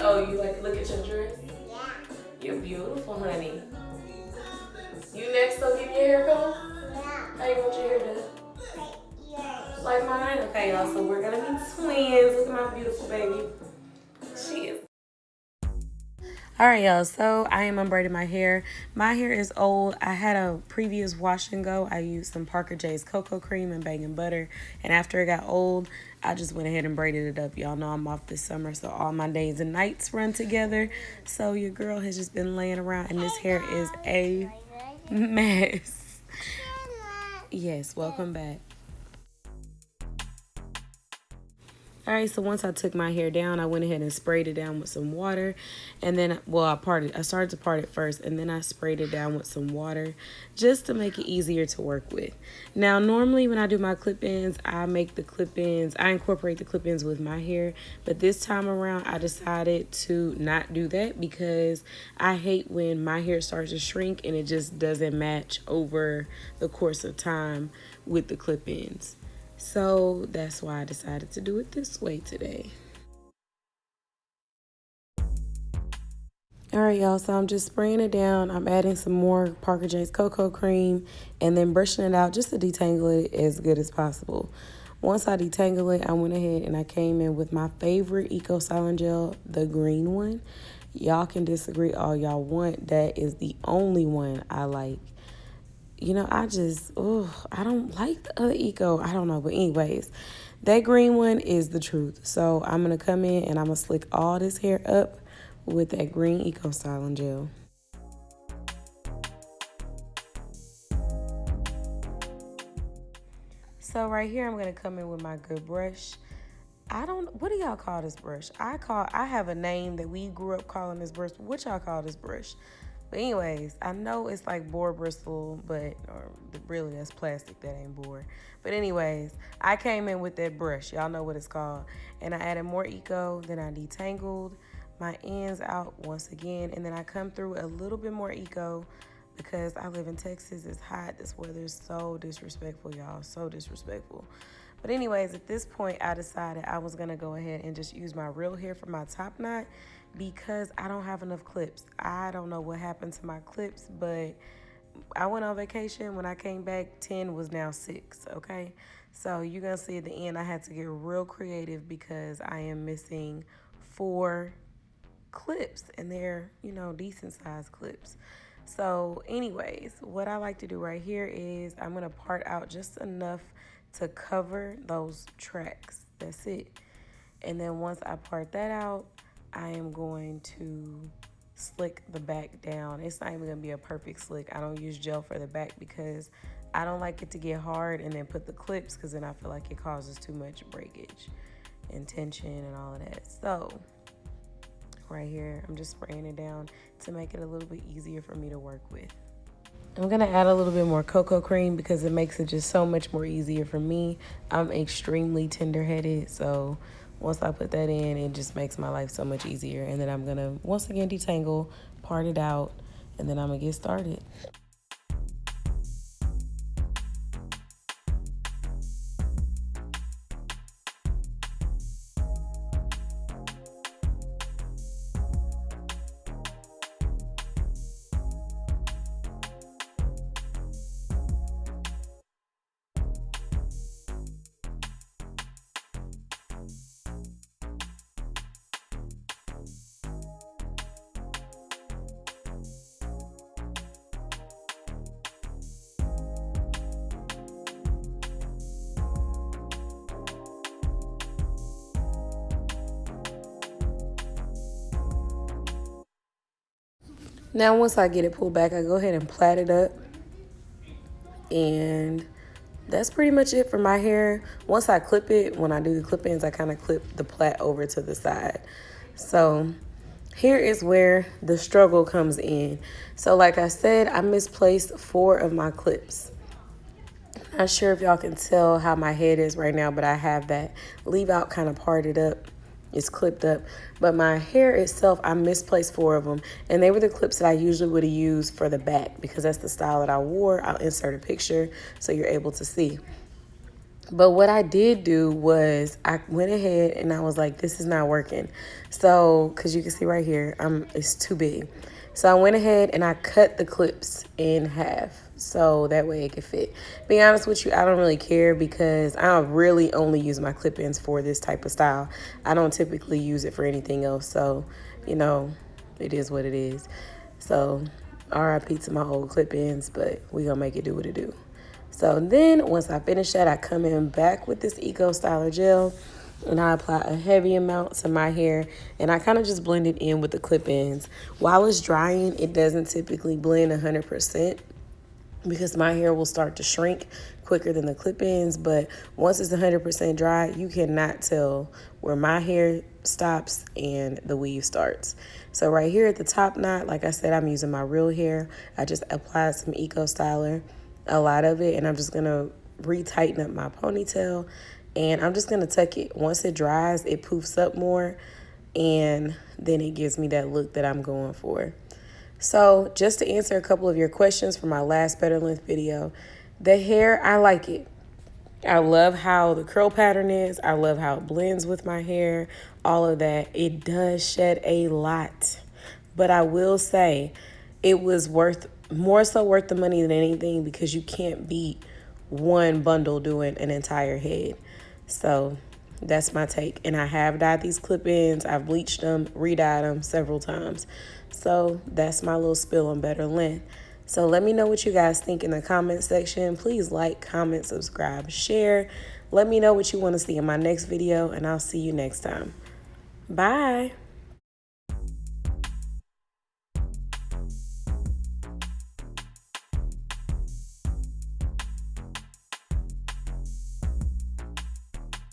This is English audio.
Oh, you like to look at your dress? Yeah. You're beautiful, honey. You next, so give me your hair color? Yeah. How you want your hair done? Like mine? Okay, y'all, so we're gonna be twins. Look at my beautiful baby. She is. All right, y'all, so I am unbraiding my hair. My hair is old. I had a previous wash and go. I used some Parker J's cocoa cream and bacon butter, and after it got old, I just went ahead and braided it up. Y'all know I'm off this summer, so all my days and nights run together. So your girl has just been laying around, and this hair is a mess. Yes, welcome back. All right, so once I took my hair down, I went ahead and sprayed it down with some water. And then, well, I started to part it first, and then I sprayed it down with some water just to make it easier to work with. Now, normally when I do my clip-ins, I incorporate the clip-ins with my hair. But this time around, I decided to not do that because I hate when my hair starts to shrink and it just doesn't match over the course of time with the clip-ins. So that's why I decided to do it this way today. All right, y'all, so I'm just spraying it down. I'm adding some more Parker J's cocoa cream and then brushing it out just to detangle it as good as possible. Once I detangle it, I went ahead and I came in with my favorite Eco Styling Gel, the green one. Y'all can disagree all y'all want. That is the only one I like. You know, I don't like the other Eco. I don't know. But anyways, that green one is the truth. So I'm going to come in and I'm going to slick all this hair up with that green Eco Styling Gel. So right here, I'm going to come in with my good brush. What do y'all call this brush? I have a name that we grew up calling this brush. What y'all call this brush? But anyways, I know it's like boar bristle, or really that's plastic, that ain't boar. But anyways, I came in with that brush. Y'all know what it's called. And I added more Eco, then I detangled my ends out once again. And then I come through a little bit more Eco because I live in Texas. It's hot. This weather is so disrespectful, y'all. So disrespectful. But anyways, at this point, I decided I was going to go ahead and just use my real hair for my top knot because I don't have enough clips. I don't know what happened to my clips, but I went on vacation. When I came back, 10 was now 6, okay? So you're going to see at the end, I had to get real creative because I am missing 4 clips, and they're, decent sized clips. So anyways, what I like to do right here is I'm going to part out just enough to cover those tracks. That's it. And then once I part that out, I am going to slick the back down. It's not even going to be a perfect slick. I don't use gel for the back because I don't like it to get hard and then put the clips because then I feel like it causes too much breakage and tension and all of that. So right here, I'm just spraying it down to make it a little bit easier for me to work with. I'm going to add a little bit more cocoa cream because it makes it just so much more easier for me. I'm extremely tender-headed, so once I put that in, it just makes my life so much easier. And then I'm going to, once again, detangle, part it out, and then I'm going to get started. Now, once I get it pulled back, I go ahead and plait it up. And that's pretty much it for my hair. Once I clip it, when I do the clip-ins, I kind of clip the plait over to the side. So here is where the struggle comes in. So like I said, I misplaced 4 of my clips. Not sure if y'all can tell how my head is right now, but I have that leave out kind of parted up. It's clipped up, but my hair itself, I misplaced 4 of them, and they were the clips that I usually would have used for the back because that's the style that I wore. I'll insert a picture so you're able to see. But what I did do was I went ahead and I was like, this is not working. So, because you can see right here, it's too big. So I went ahead and I cut the clips in half so that way it could fit. Being honest with you, I don't really care because I really only use my clip-ins for this type of style. I don't typically use it for anything else. So, you know, it is what it is. So, RIP to my old clip-ins, but we gonna make it do what it do. So then once I finish that, I come in back with this Eco Styler gel and I apply a heavy amount to my hair and I kind of just blend it in with the clip-ins. While it's drying, it doesn't typically blend 100% because my hair will start to shrink quicker than the clip-ins, but once it's 100% dry, you cannot tell where my hair stops and the weave starts. So right here at the top knot, like I said, I'm using my real hair. I just applied some Eco Styler, a lot of it, and I'm just gonna retighten up my ponytail and I'm just gonna tuck it. Once it dries, it poofs up more and then it gives me that look that I'm going for. So just to answer a couple of your questions from my last Better Length video, the hair, I like it. I love how the curl pattern is. I love how it blends with my hair, all of that. It does shed a lot, but I will say it was more so worth the money than anything because you can't beat one bundle doing an entire head. So that's my take. And I have dyed these clip-ins. I've bleached them, re-dyed them several times. So that's my little spill on Better Length. So let me know what you guys think in the comment section. Please like, comment, subscribe, share. Let me know what you want to see in my next video, and I'll see you next time. Bye.